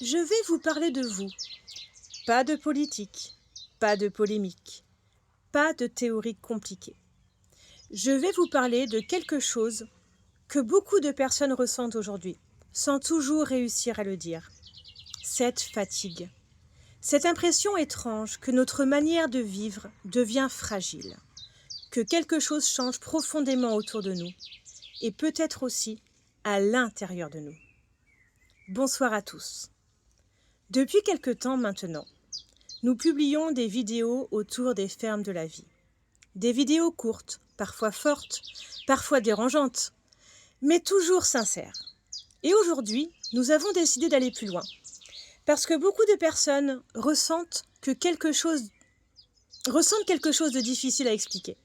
Je vais vous parler de vous. Pas de politique, pas de polémique, pas de théorie compliquée. Je vais vous parler de quelque chose que beaucoup de personnes ressentent aujourd'hui, sans toujours réussir à le dire. Cette fatigue. Cette impression étrange que notre manière de vivre devient fragile, que quelque chose change profondément autour de nous, et peut-être aussi à l'intérieur de nous. Bonsoir à tous. Depuis quelque temps maintenant, nous publions des vidéos autour des fermes de la vie. Des vidéos courtes, parfois fortes, parfois dérangeantes, mais toujours sincères. Et aujourd'hui, nous avons décidé d'aller plus loin. Parce que beaucoup de personnes ressentent quelque chose de difficile à expliquer.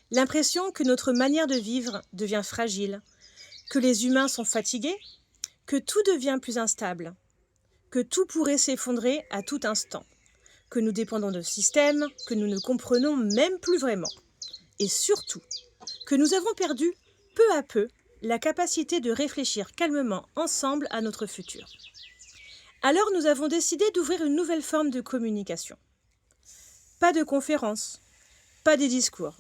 L'impression que notre manière de vivre devient fragile, que les humains sont fatigués, que tout devient plus instable, que tout pourrait s'effondrer à tout instant, que nous dépendons de systèmes que nous ne comprenons même plus vraiment, et surtout que nous avons perdu peu à peu la capacité de réfléchir calmement ensemble à notre futur. Alors nous avons décidé d'ouvrir une nouvelle forme de communication. Pas de conférences, pas des discours,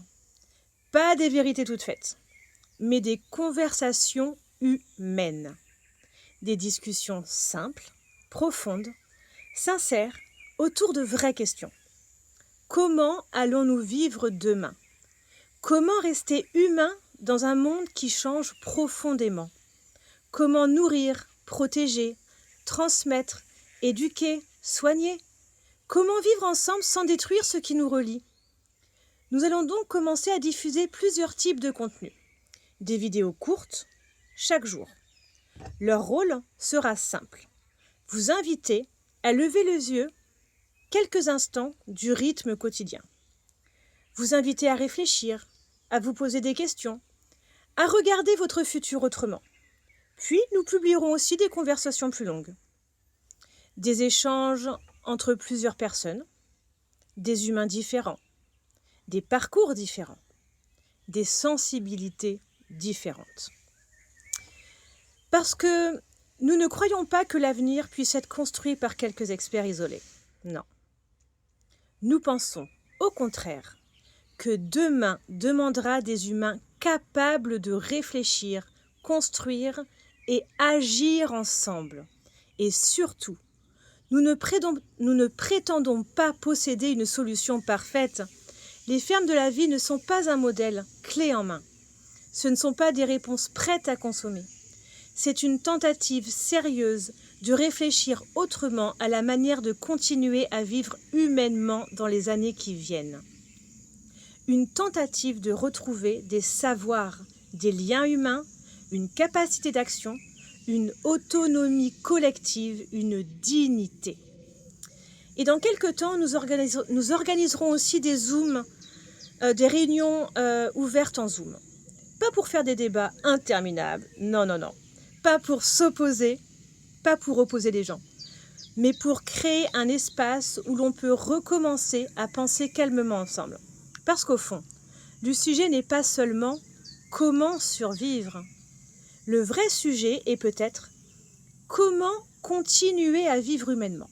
pas des vérités toutes faites, mais des conversations humaines. Des discussions simples, profondes, sincères, autour de vraies questions. Comment allons-nous vivre demain? Comment rester humain dans un monde qui change profondément? Comment nourrir, protéger, transmettre, éduquer, soigner? Comment vivre ensemble sans détruire ce qui nous relie? Nous allons donc commencer à diffuser plusieurs types de contenus. Des vidéos courtes, chaque jour. Leur rôle sera simple. Vous inviter à lever les yeux quelques instants du rythme quotidien. Vous inviter à réfléchir, à vous poser des questions, à regarder votre futur autrement. Puis, nous publierons aussi des conversations plus longues. Des échanges entre plusieurs personnes, des humains différents, des parcours différents, des sensibilités différentes. Parce que nous ne croyons pas que l'avenir puisse être construit par quelques experts isolés. Non. Nous pensons, au contraire, que demain demandera des humains capables de réfléchir, construire et agir ensemble. Et surtout, nous ne prétendons pas posséder une solution parfaite. Les fermes de la vie ne sont pas un modèle clé en main. Ce ne sont pas des réponses prêtes à consommer. C'est une tentative sérieuse de réfléchir autrement à la manière de continuer à vivre humainement dans les années qui viennent. Une tentative de retrouver des savoirs, des liens humains, une capacité d'action, une autonomie collective, une dignité. Et dans quelques temps, nous organiserons aussi des Zooms, des réunions ouvertes en Zoom. Pas pour faire des débats interminables, non. Pas pour s'opposer, pas pour opposer les gens, mais pour créer un espace où l'on peut recommencer à penser calmement ensemble. Parce qu'au fond, le sujet n'est pas seulement comment survivre. Le vrai sujet est peut-être comment continuer à vivre humainement.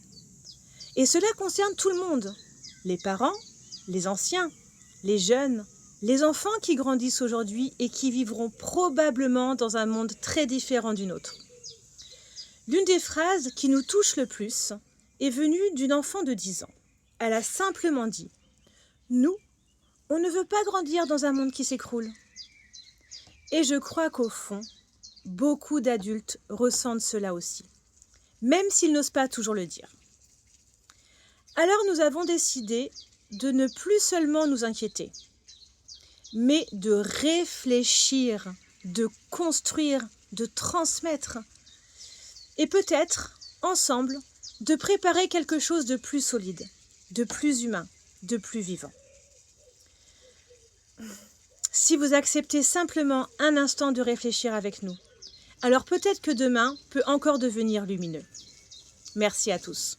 Et cela concerne tout le monde, les parents, les anciens, les jeunes, les enfants qui grandissent aujourd'hui et qui vivront probablement dans un monde très différent du nôtre. L'une des phrases qui nous touche le plus est venue d'une enfant de 10 ans. Elle a simplement dit « Nous, on ne veut pas grandir dans un monde qui s'écroule. » Et je crois qu'au fond, beaucoup d'adultes ressentent cela aussi, même s'ils n'osent pas toujours le dire. Alors nous avons décidé de ne plus seulement nous inquiéter, mais de réfléchir, de construire, de transmettre, et peut-être, ensemble, de préparer quelque chose de plus solide, de plus humain, de plus vivant. Si vous acceptez simplement un instant de réfléchir avec nous, alors peut-être que demain peut encore devenir lumineux. Merci à tous.